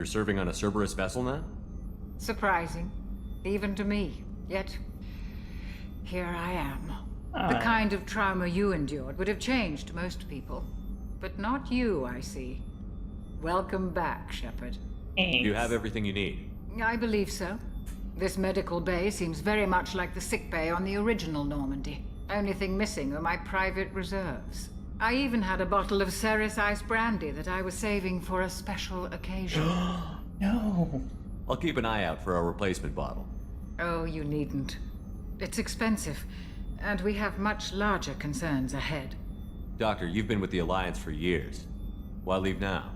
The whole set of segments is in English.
You're serving on a Cerberus vessel now? Surprising, even to me. Yet, here I am. The kind of trauma you endured would have changed most people. But not you, I see. Welcome back, Shepard. You have everything you need. I believe so. This medical bay seems very much like the sick bay on the original Normandy. Only thing missing are my private reserves. I even had a bottle of Ceres Ice brandy that I was saving for a special occasion. No. I'll keep an eye out for a replacement bottle. Oh, you needn't. It's expensive, and we have much larger concerns ahead. Doctor, you've been with the Alliance for years. Why leave now?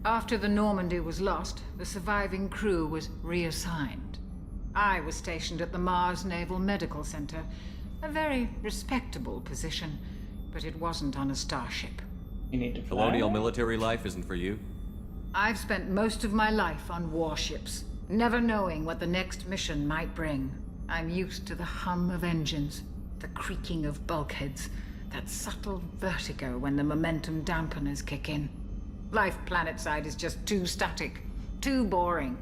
After the Normandy was lost, the surviving crew was reassigned. I was stationed at the Mars Naval Medical Center, a very respectable position, but it wasn't on a starship. You need to fly. Colonial military life isn't for you? I've spent most of my life on warships, never knowing what the next mission might bring. I'm used to the hum of engines, the creaking of bulkheads, that subtle vertigo when the momentum dampeners kick in. Life planetside is just too static, too boring.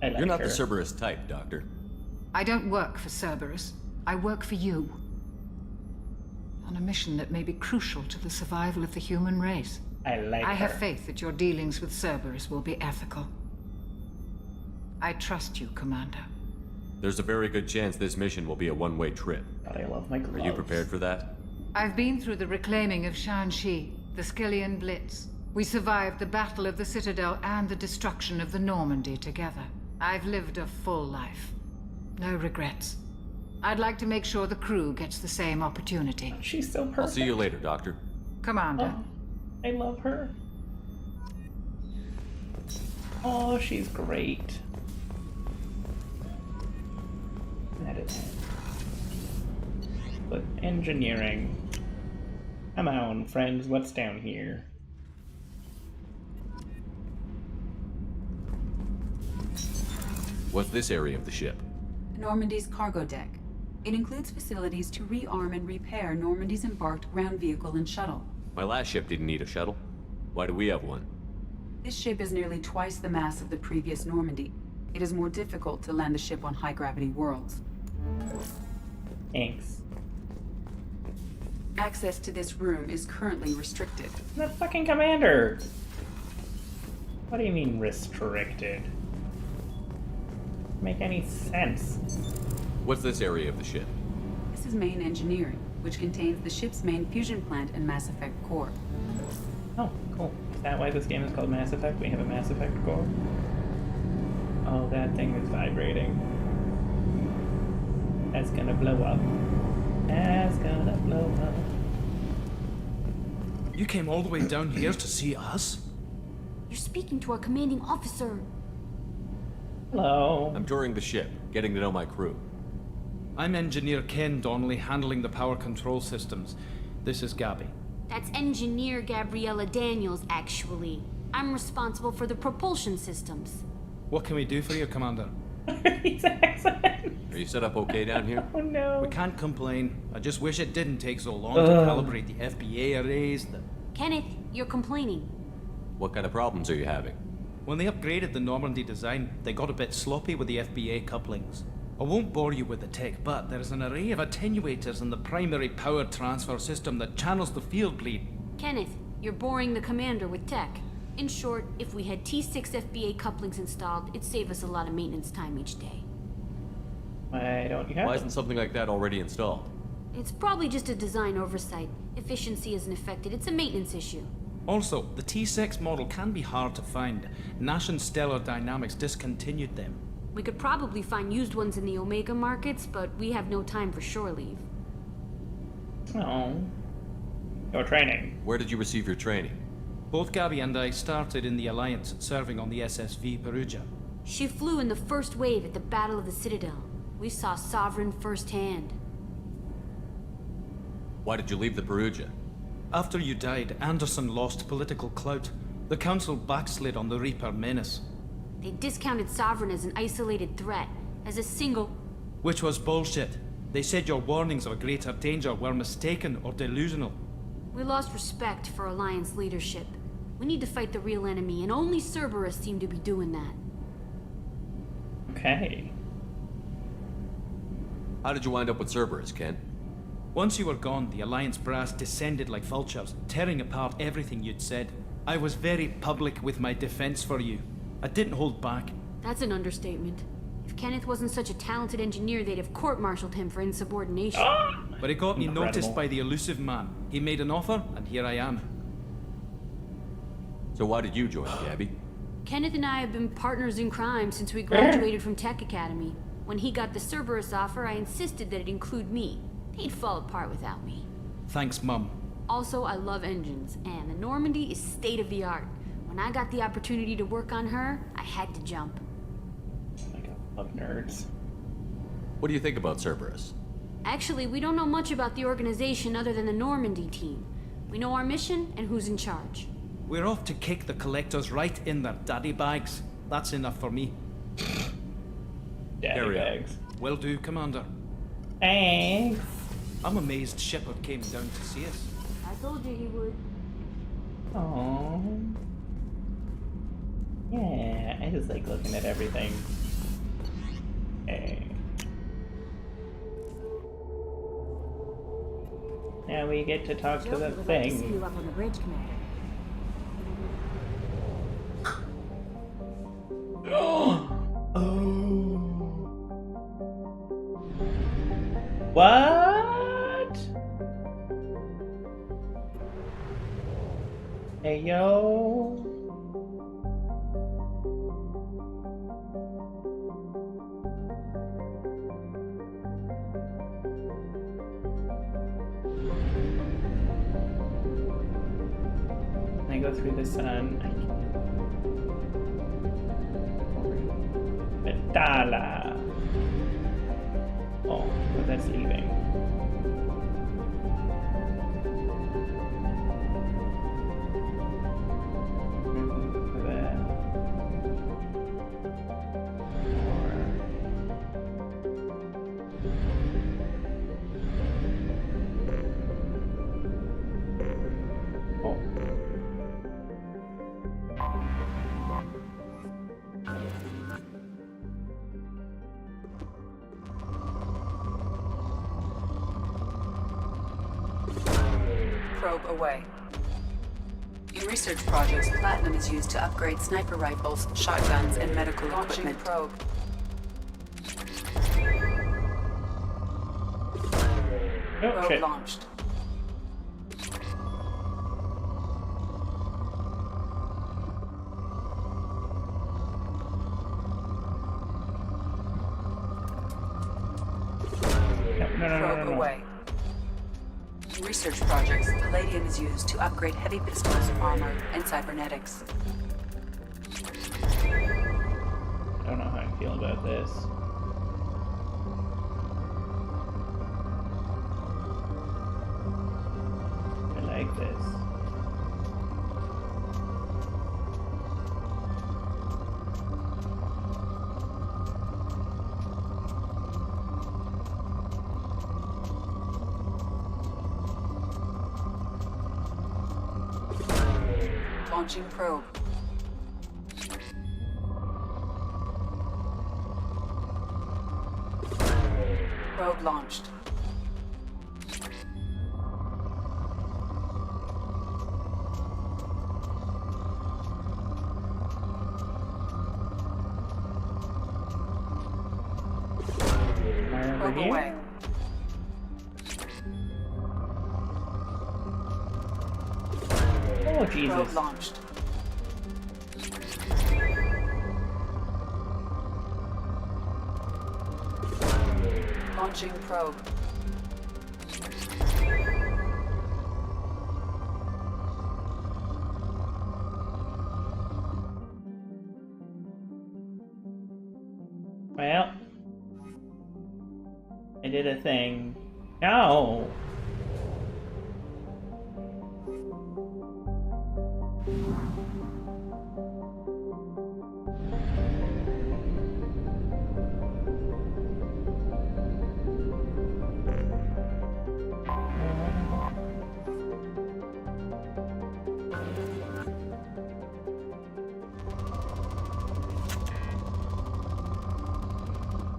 I like You're not her. the Cerberus type, Doctor. I don't work for Cerberus. I work for you. On a mission that may be crucial to the survival of the human race. I like I her. have faith that your dealings with Cerberus will be ethical. I trust you, Commander. There's a very good chance this mission will be a one-way trip. God, I love my gloves. Are you prepared for that? I've been through the reclaiming of Shanxi, the Skillian Blitz. We survived the Battle of the Citadel and the destruction of the Normandy together. I've lived a full life. No regrets. I'd like to make sure the crew gets the same opportunity. She's so perfect. I'll see you later, Doctor. Commander. Oh, I love her. Oh, she's great. That is. But engineering. Come on, friends, what's down here? What's this area of the ship? Normandy's cargo deck. It includes facilities to rearm and repair Normandy's embarked ground vehicle and shuttle. My last ship didn't need a shuttle. Why do we have one? This ship is nearly twice the mass of the previous Normandy. It is more difficult to land the ship on high-gravity worlds. Thanks. Access to this room is currently restricted. The fucking commander! What do you mean restricted? Make any sense? What's this area of the ship? This is main engineering, which contains the ship's main fusion plant and Mass Effect core. Oh, cool. Is that why this game is called Mass Effect? We have a Mass Effect core? Oh, that thing is vibrating. That's gonna blow up. That's gonna blow up. You came all the way down here to see us? You're speaking to our commanding officer. Hello. I'm touring the ship, getting to know my crew. I'm Engineer Ken Donnelly, handling the power control systems. This is Gabby. That's Engineer Gabriella Daniels, actually. I'm responsible for the propulsion systems. What can we do for you, Commander? His accent. Are you set up okay down here? Oh no. We can't complain. I just wish it didn't take so long to calibrate the FBA arrays. Kenneth, you're complaining. What kind of problems are you having? When they upgraded the Normandy design, they got a bit sloppy with the FBA couplings. I won't bore you with the tech, but there's an array of attenuators in the primary power transfer system that channels the field bleed. Kenneth, you're boring the commander with tech. In short, if we had T6 FBA couplings installed, it'd save us a lot of maintenance time each day. Why don't you have Why them? isn't something like that already installed? It's probably just a design oversight. Efficiency isn't affected, it's a maintenance issue. Also, the T6 model can be hard to find. Nash and Stellar Dynamics discontinued them. We could probably find used ones in the Omega markets, but we have no time for shore leave. Oh. Your training. Where did you receive your training? Both Gabby and I started in the Alliance, serving on the SSV Perugia. She flew in the first wave at the Battle of the Citadel. We saw Sovereign firsthand. Why did you leave the Perugia? After you died, Anderson lost political clout. The Council backslid on the Reaper menace. They discounted Sovereign as an isolated threat, as a single... Which was bullshit. They said your warnings of a greater danger were mistaken or delusional. We lost respect for Alliance leadership. We need to fight the real enemy, and only Cerberus seem to be doing that. Okay. How did you wind up with Cerberus, Ken? Once you were gone, the Alliance brass descended like vultures, tearing apart everything you'd said. I was very public with my defense for you. I didn't hold back. That's an understatement. If Kenneth wasn't such a talented engineer, they'd have court-martialed him for insubordination. But it got me Incredible. noticed by the elusive man. He made an offer, and here I am. So why did you join Gabby? Kenneth and I have been partners in crime since we graduated from Tech Academy. When he got the Cerberus offer, I insisted that it include me. He'd fall apart without me. Thanks, Mum. Also, I love engines, and the Normandy is state-of-the-art. When I got the opportunity to work on her, I had to jump. Like, I love nerds. What do you think about Cerberus? Actually, we don't know much about the organization other than the Normandy team. We know our mission and who's in charge. We're off to kick the collectors right in their daddy bags. That's enough for me. Daddy Carry on. bags. Will do, Commander. Thanks. I'm amazed Shepard came down to see us. I told you he would. Aww. Yeah, I just like looking at everything. Okay. Now we get to talk to the thing. up on the bridge, Commander. What? Hey yo. I go through the sun. Betala. Oh, but that's leaving. Probe away. In research projects, platinum is used to upgrade sniper rifles, shotguns, and medical equipment. Probe. Oh, Probe shit. launched. Probe away. In research projects, palladium is used to upgrade heavy pistols, armor, and cybernetics. I don't know how I feel about this. I like this. Launching probe. Probe launched. Probe away. Oh, Probe Jesus. launched. Launching probe. Well, I did a thing. No!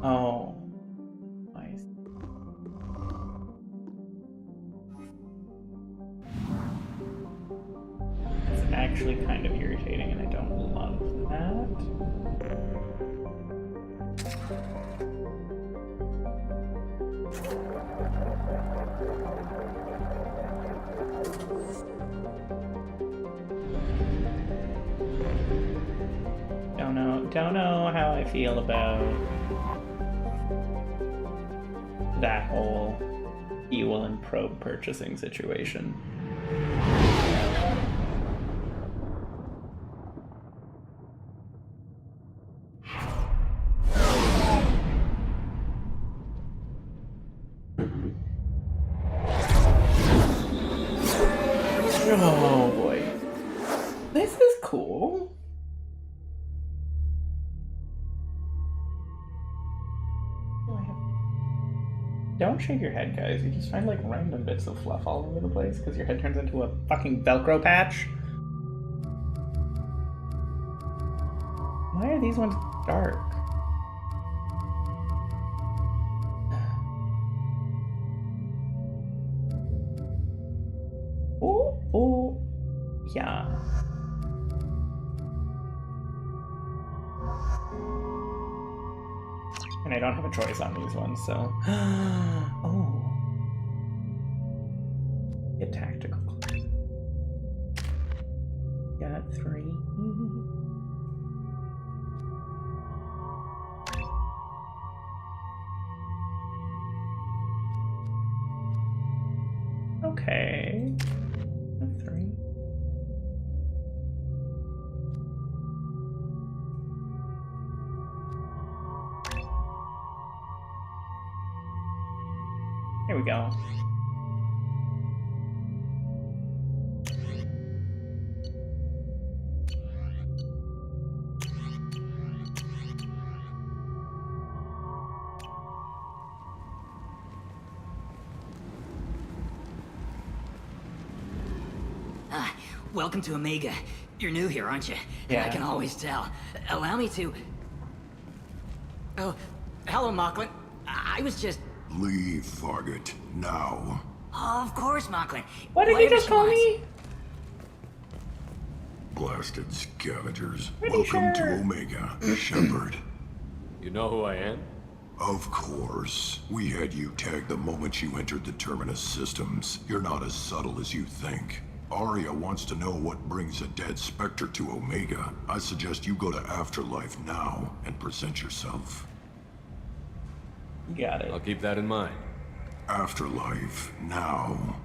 Oh. Nice. It's actually kind of irritating, and I don't love that. Don't know how I feel about that whole fuel and probe purchasing situation. Oh boy. This is cool. Don't shake your head, guys. You just find like random bits of fluff all over the place because your head turns into a fucking Velcro patch. Why are these ones dark? Oh, yeah. And I don't have a choice on these ones, so. Oh. Get tactical. Got 3. Okay. 3. Here we go. Welcome to Omega. You're new here, aren't you? Yeah. I can always tell. Allow me to... Oh, hello, Mocklin. I was just... Leave, Fargate, now. Oh, of course, Mocklin. What did you Whatever just she call wants. me? Blasted scavengers. Pretty Welcome sure. to Omega, Shepard. You know who I am? Of course. We had you tagged the moment you entered the Terminus systems. You're not as subtle as you think. Arya wants to know what brings a dead Spectre to Omega. I suggest you go to Afterlife now and present yourself. Got it. I'll keep that in mind. Afterlife now.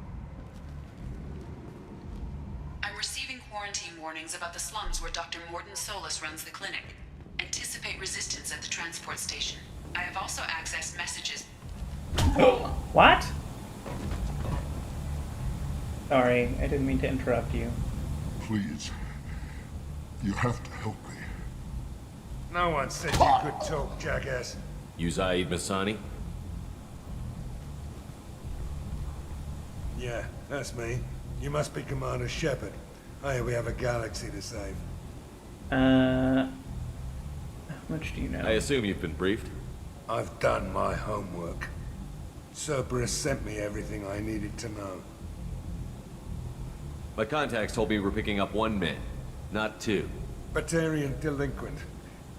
I'm receiving quarantine warnings about the slums where Dr. Morton Solus runs the clinic. Anticipate resistance at the transport station. I have also accessed messages. What? Sorry, I didn't mean to interrupt you. Please. You have to help me. No one said you could talk, jackass. You Zaid Masani? Yeah, that's me. You must be Commander Shepard. Hey, we have a galaxy to save. How much do you know? I assume you've been briefed. I've done my homework. Cerberus sent me everything I needed to know. My contacts told me we're picking up 1 man, not 2. Batarian delinquent.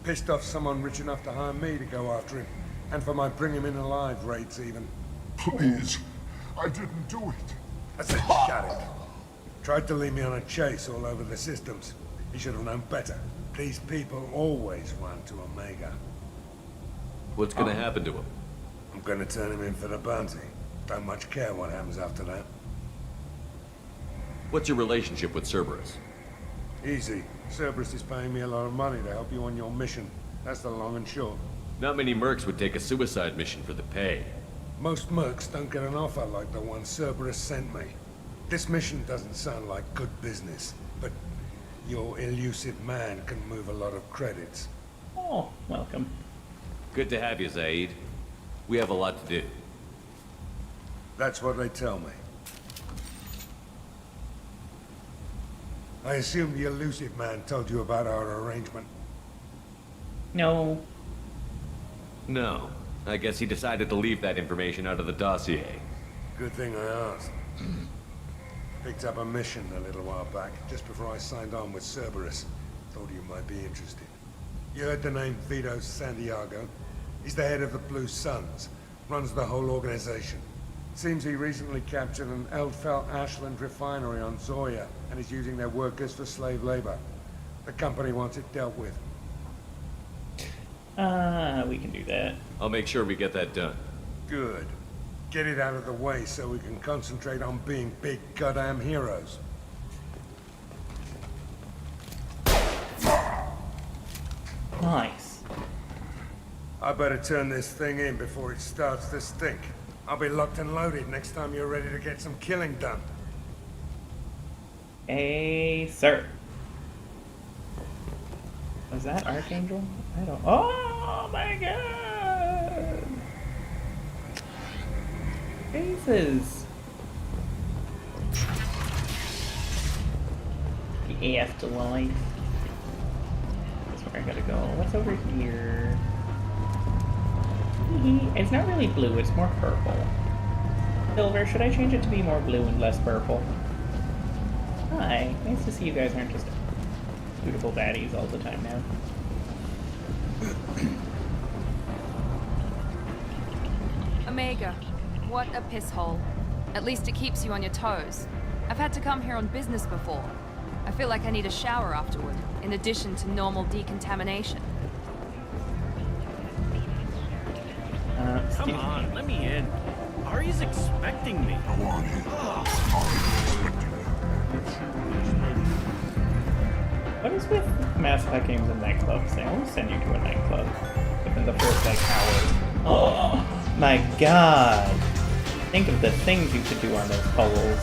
Pissed off someone rich enough to hire me to go after him. And for my bring him in alive rates even. Please. I didn't do it. I said shut it. Tried to lead me on a chase all over the systems. He should have known better. These people always run to Omega. What's gonna happen to him? I'm gonna turn him in for the bounty. Don't much care what happens after that. What's your relationship with Cerberus? Easy. Cerberus is paying me a lot of money to help you on your mission. That's the long and short. Not many mercs would take a suicide mission for the pay. Most mercs don't get an offer like the one Cerberus sent me. This mission doesn't sound like good business, but your elusive man can move a lot of credits. Oh, welcome. Good to have you, Zaid. We have a lot to do. That's what they tell me. I assume the elusive man told you about our arrangement. No. No. I guess he decided to leave that information out of the dossier. Good thing I asked. Picked up a mission a little while back, just before I signed on with Cerberus. Thought you might be interested. You heard the name Vito Santiago? He's the head of the Blue Suns. Runs the whole organization. Seems he recently captured an Eldfell Ashland refinery on Zoya and is using their workers for slave labor. The company wants it dealt with. We can do that. I'll make sure we get that done. Good. Get it out of the way so we can concentrate on being big goddamn heroes. Nice. I better turn this thing in before it starts to stink. I'll be locked and loaded next time you're ready to get some killing done. Hey, sir. Was that Archangel? I don't... Oh my god! Jesus! The afterlife. That's where I gotta go. What's over here? It's not really blue, it's more purple. Silver, should I change it to be more blue and less purple? Hi, nice to see you guys aren't just beautiful baddies all the time now. Omega, what a piss hole. At least it keeps you on your toes. I've had to come here on business before. I feel like I need a shower afterward, in addition to normal decontamination. Come on, let me in. Ari's expecting me. Go on in. What is with Mass Effect games and nightclubs? They always send you to a nightclub within the first, like, hour. Oh my god! Think of the things you could do on those puzzles.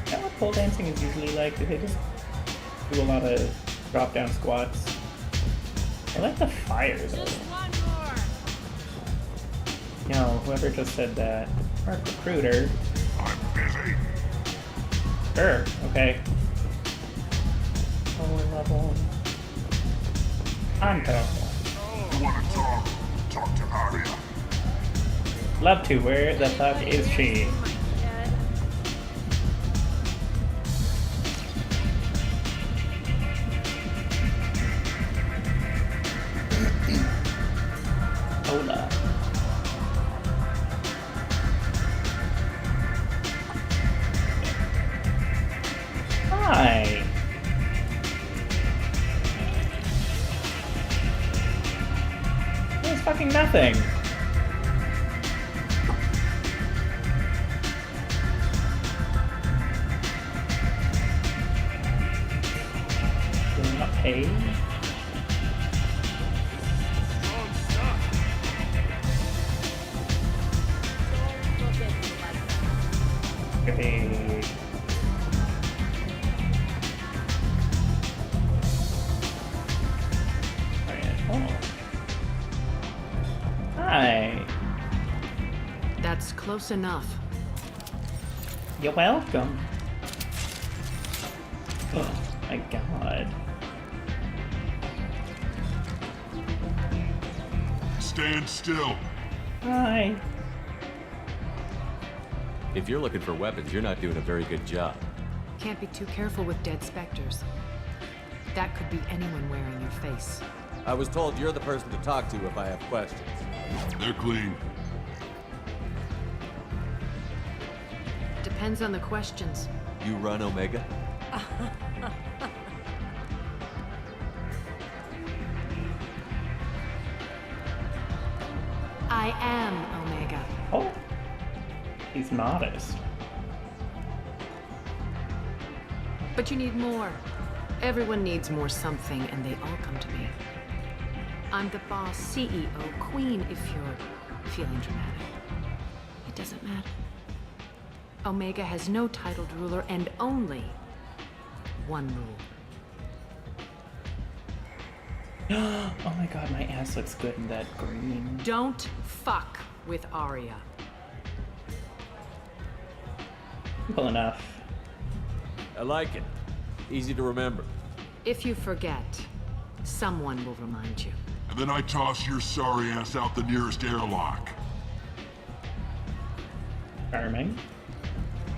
Is that what pole dancing is usually like? Do they just do a lot of drop-down squats? I like the fire, though. No, whoever just said that. Mark Recruiter. I'm busy. Sure, okay. Lower level. Untouchable. You want to talk? Talk to Aria. Love to. Where the fuck is she? Hold up. Hi. There's fucking nothing. Do not pay. Okay. Oh. Hi. That's close enough. You're welcome. Oh my god. Stand still. Hi. If you're looking for weapons, you're not doing a very good job. Can't be too careful with dead specters. That could be anyone wearing your face. I was told you're the person to talk to if I have questions. They're clean. Depends on the questions. You run Omega? I am Omega. Oh. He's modest. But you need more. Everyone needs more something, and they all come to me. I'm the boss, CEO, queen, if you're feeling dramatic. It doesn't matter. Omega has no titled ruler and only one rule. Oh my god, my ass looks good in that green. Don't fuck with Arya. Simple enough. I like it. Easy to remember. If you forget, someone will remind you. And then I toss your sorry ass out the nearest airlock. Charming.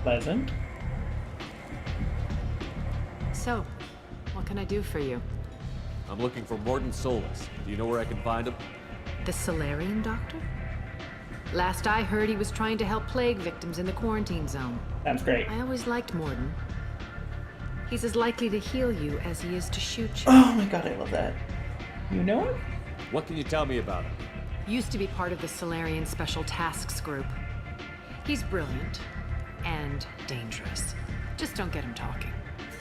Pleasant. So, what can I do for you? I'm looking for Morden Solus. Do you know where I can find him? The Solarian doctor? Last I heard, he was trying to help plague victims in the quarantine zone. Sounds great. I always liked Morden. He's as likely to heal you as he is to shoot you. Oh my god, I love that. You know him? What can you tell me about him? Used to be part of the Solarian Special Tasks Group. He's brilliant and dangerous. Just don't get him talking.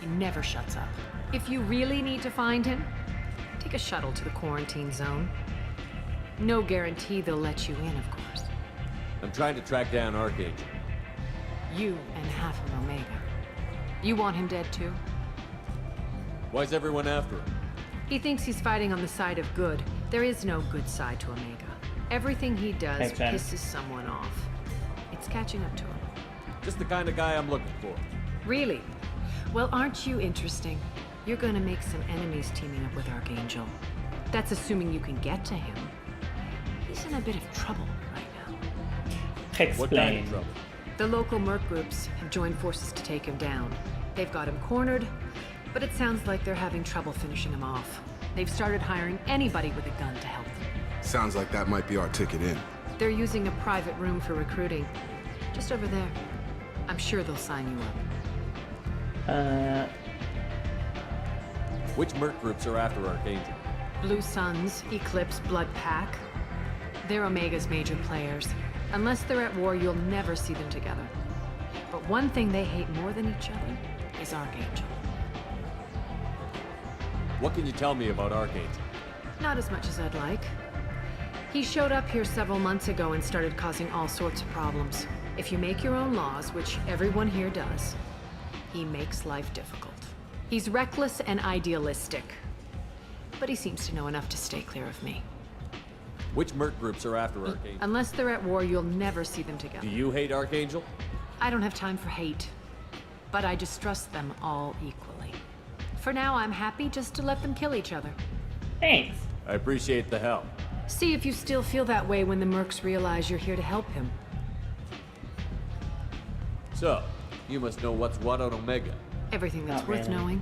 He never shuts up. If you really need to find him, take a shuttle to the quarantine zone. No guarantee they'll let you in, of course. I'm trying to track down Archangel. You and half of Omega. You want him dead too? Why's everyone after him? He thinks he's fighting on the side of good. There is no good side to Omega. Everything he does Makes sense. pisses someone off. It's catching up to him. Just the kind of guy I'm looking for. Really? Well, aren't you interesting? You're gonna make some enemies teaming up with Archangel. That's assuming you can get to him. He's in a bit of trouble right now. What kind Explain. of trouble? The local merc groups have joined forces to take him down. They've got him cornered, but it sounds like they're having trouble finishing him off. They've started hiring anybody with a gun to help them. Sounds like that might be our ticket in. They're using a private room for recruiting. Just over there. I'm sure they'll sign you up. Which merc groups are after Archangel? Blue Suns, Eclipse, Blood Pack. They're Omega's major players. Unless they're at war, you'll never see them together. But one thing they hate more than each other is Archangel. What can you tell me about Archangel? Not as much as I'd like. He showed up here several months ago and started causing all sorts of problems. If you make your own laws, which everyone here does, he makes life difficult. He's reckless and idealistic. But he seems to know enough to stay clear of me. Which merc groups are after Archangel? Unless they're at war, you'll never see them together. Do you hate Archangel? I don't have time for hate. But I distrust them all equally. For now, I'm happy just to let them kill each other. Thanks. I appreciate the help. See if you still feel that way when the mercs realize you're here to help him. So, you must know what's what on Omega. Everything that's Not worth really. knowing.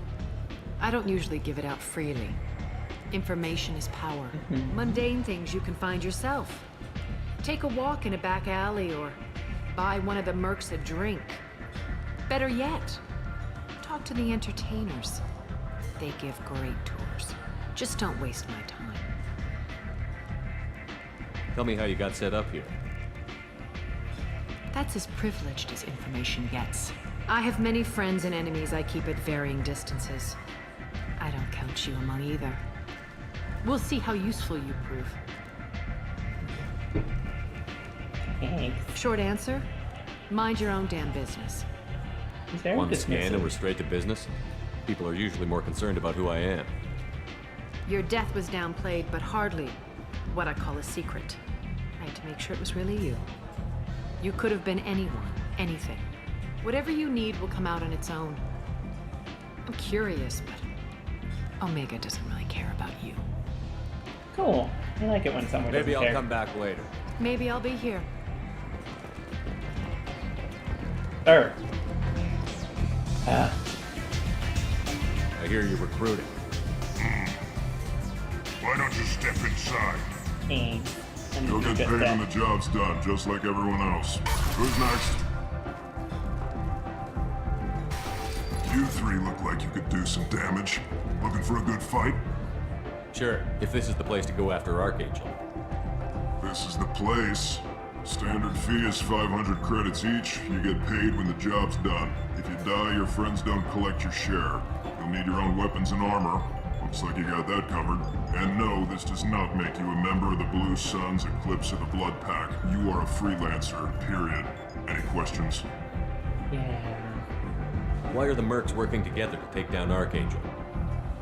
I don't usually give it out freely. Information is power. Mundane things you can find yourself. Take a walk in a back alley or buy one of the mercs a drink. Better yet, talk to the entertainers. They give great tours. Just don't waste my time. Tell me how you got set up here. That's as privileged as information gets. I have many friends and enemies I keep at varying distances. I don't count you among either. We'll see how useful you prove. Thanks. Short answer, mind your own damn business. He's very One scan and we're dismissive. straight to business? People are usually more concerned about who I am. Your death was downplayed, but hardly what I call a secret. I had to make sure it was really you. You could have been anyone, anything. Whatever you need will come out on its own. I'm curious, but Omega doesn't really care about you. Cool. I like it when someone Maybe doesn't I'll care. come back later. Maybe I'll be here. Sir. I hear you're recruiting. Why don't you step inside? Thanks. And You'll you get just paid that. when the job's done, just like everyone else. Who's next? You three look like you could do some damage. Looking for a good fight? Sure, if this is the place to go after Archangel. This is the place. Standard fee is 500 credits each. You get paid when the job's done. If you die, your friends don't collect your share. You'll need your own weapons and armor. Looks like you got that covered. And no, this does not make you a member of the Blue Suns, Eclipse, or the Blood Pack. You are a freelancer, period. Any questions? Yeah. Why are the mercs working together to take down Archangel?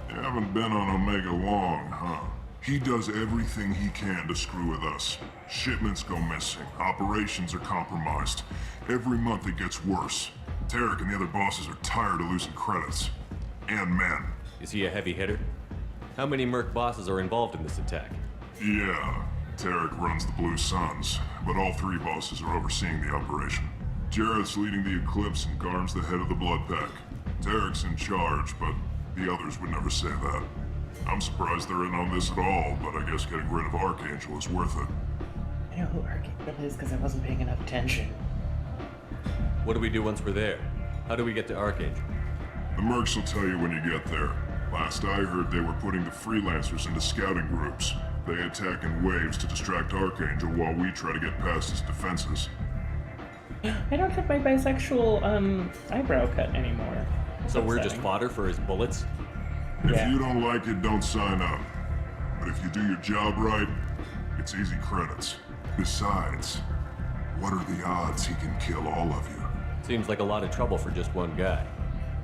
You haven't been on Omega long, huh? He does everything he can to screw with us. Shipments go missing, operations are compromised. Every month it gets worse. Tarek and the other bosses are tired of losing credits. And men. Is he a heavy hitter? How many Merc bosses are involved in this attack? Yeah, Tarek runs the Blue Suns, but all three bosses are overseeing the operation. Jarrett's leading the Eclipse and Garm's the head of the Blood Pack. Tarek's in charge, but the others would never say that. I'm surprised they're in on this at all, but I guess getting rid of Archangel is worth it. I know who Archangel is because I wasn't paying enough attention. What do we do once we're there? How do we get to Archangel? The Mercs will tell you when you get there. Last I heard, they were putting the freelancers into scouting groups. They attack in waves to distract Archangel while we try to get past his defenses. I don't have my bisexual, eyebrow cut anymore. So we're just fodder for his bullets? If you don't like it, don't sign up. But if you do your job right, it's easy credits. Besides, what are the odds he can kill all of you? Seems like a lot of trouble for just one guy.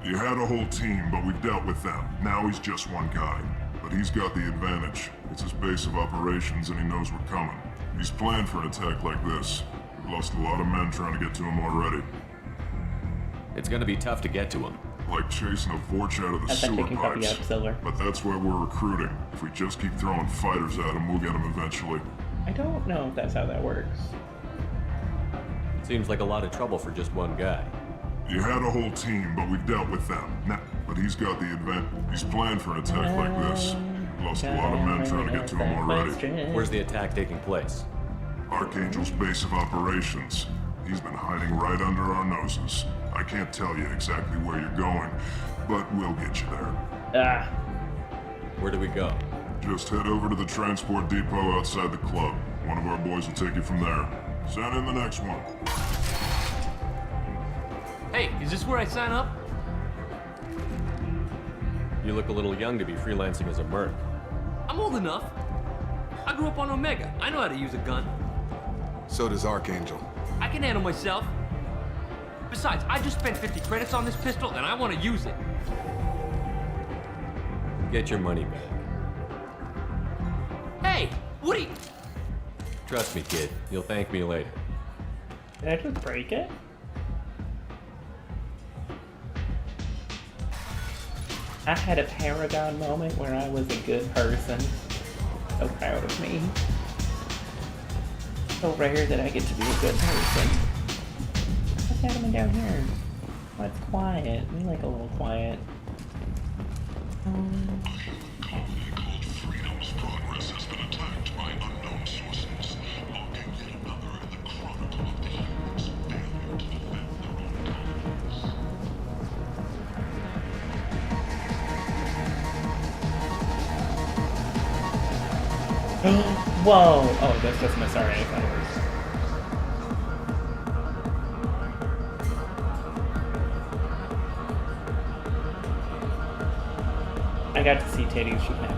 You had a whole team, but we've dealt with them. Now he's just one guy. But he's got the advantage. It's his base of operations and he knows we're coming. He's planned for an attack like this. We've lost a lot of men trying to get to him already. It's gonna be tough to get to him. Like chasing a Vorch out of the sewer pipes. But that's why we're recruiting. If we just keep throwing fighters at him, we'll get him eventually. I don't know if that's how that works. Seems like a lot of trouble for just one guy. You had a whole team, but we've dealt with them. But he's got the advantage. He's planned for an attack like this. Lost a lot of men trying to get to him already. Where's the attack taking place? Archangel's base of operations. He's been hiding right under our noses. I can't tell you exactly where you're going, but we'll get you there. Where do we go? Just head over to the transport depot outside the club. One of our boys will take you from there. Send in the next one. Hey, is this where I sign up? You look a little young to be freelancing as a merc. I'm old enough. I grew up on Omega. I know how to use a gun. So does Archangel. I can handle myself. Besides, I just spent 50 credits on this pistol and I want to use it. Get your money back. Hey, Woody! Trust me, kid. You'll thank me later. Did I just break it? I had a Paragon moment where I was a good person. So proud of me. So rare that I get to be a good person. What's happening down here? Oh, it's quiet. We like a little quiet. Whoa! Oh, that's just my sorry, I thought it was. I got to see titties. She can have a